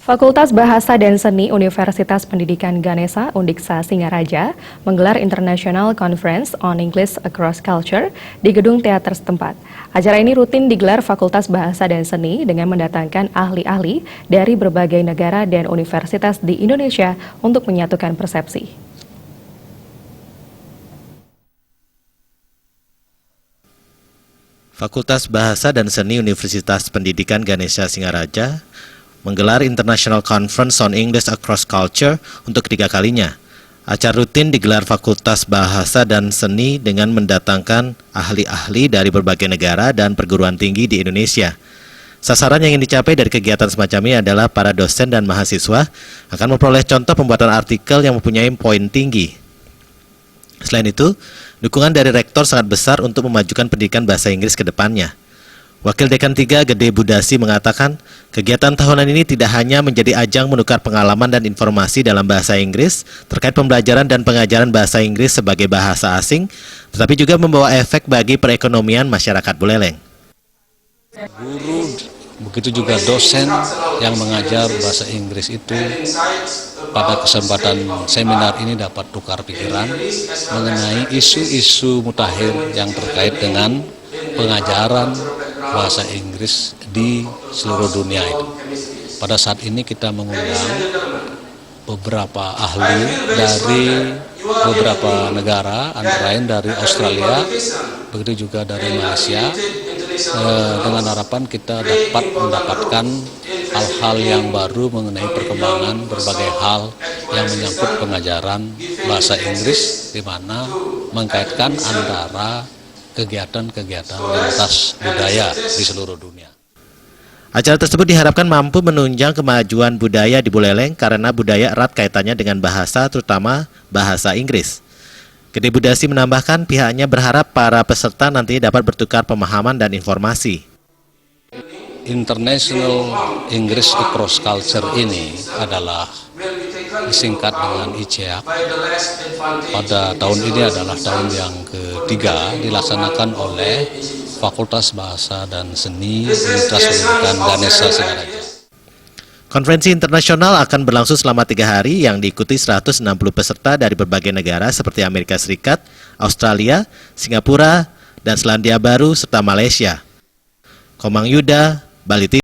Fakultas Bahasa dan Seni Universitas Pendidikan Ganesha Undiksa Singaraja menggelar International Conference on English Across Culture di gedung teater setempat. Acara ini rutin digelar Fakultas Bahasa dan Seni dengan mendatangkan ahli-ahli dari berbagai negara dan universitas di Indonesia untuk menyatukan persepsi. Fakultas Bahasa dan Seni Universitas Pendidikan Ganesha Singaraja menggelar International Conference on English Across Culture untuk ketiga kalinya. Acara rutin digelar Fakultas Bahasa dan Seni dengan mendatangkan ahli-ahli dari berbagai negara dan perguruan tinggi di Indonesia. Sasaran yang ingin dicapai dari kegiatan semacam ini adalah para dosen dan mahasiswa akan memperoleh contoh pembuatan artikel yang mempunyai poin tinggi. Selain itu, dukungan dari rektor sangat besar untuk memajukan pendidikan bahasa Inggris ke depannya. Wakil Dekan 3 Gede Budasi mengatakan, kegiatan tahunan ini tidak hanya menjadi ajang menukar pengalaman dan informasi dalam bahasa Inggris terkait pembelajaran dan pengajaran bahasa Inggris sebagai bahasa asing, tetapi juga membawa efek bagi perekonomian masyarakat Buleleng. Guru, begitu juga dosen yang mengajar bahasa Inggris itu pada kesempatan seminar ini dapat tukar pikiran mengenai isu-isu mutakhir yang terkait dengan pengajaran bahasa Inggris di seluruh dunia itu. Pada saat ini kita mengundang beberapa ahli dari beberapa negara, antara lain dari Australia, begitu juga dari Malaysia, dengan harapan kita dapat mendapatkan hal-hal yang baru mengenai perkembangan berbagai hal yang menyangkut pengajaran bahasa Inggris, di mana mengkaitkan antara kegiatan-kegiatan lintas budaya di seluruh dunia. Acara tersebut diharapkan mampu menunjang kemajuan budaya di Buleleng karena budaya erat kaitannya dengan bahasa, terutama bahasa Inggris. Gede Budasi menambahkan pihaknya berharap para peserta nanti dapat bertukar pemahaman dan informasi. International English Across Culture ini adalah disingkat dengan ICEAC. Pada tahun ini adalah tahun yang ketiga dilaksanakan oleh Fakultas Bahasa dan Seni Universitas Pendidikan Ganesha Singaraja. Konferensi internasional akan berlangsung selama 3 hari yang diikuti 160 peserta dari berbagai negara seperti Amerika Serikat, Australia, Singapura, dan Selandia Baru serta Malaysia. Komang Yuda, Bali TV.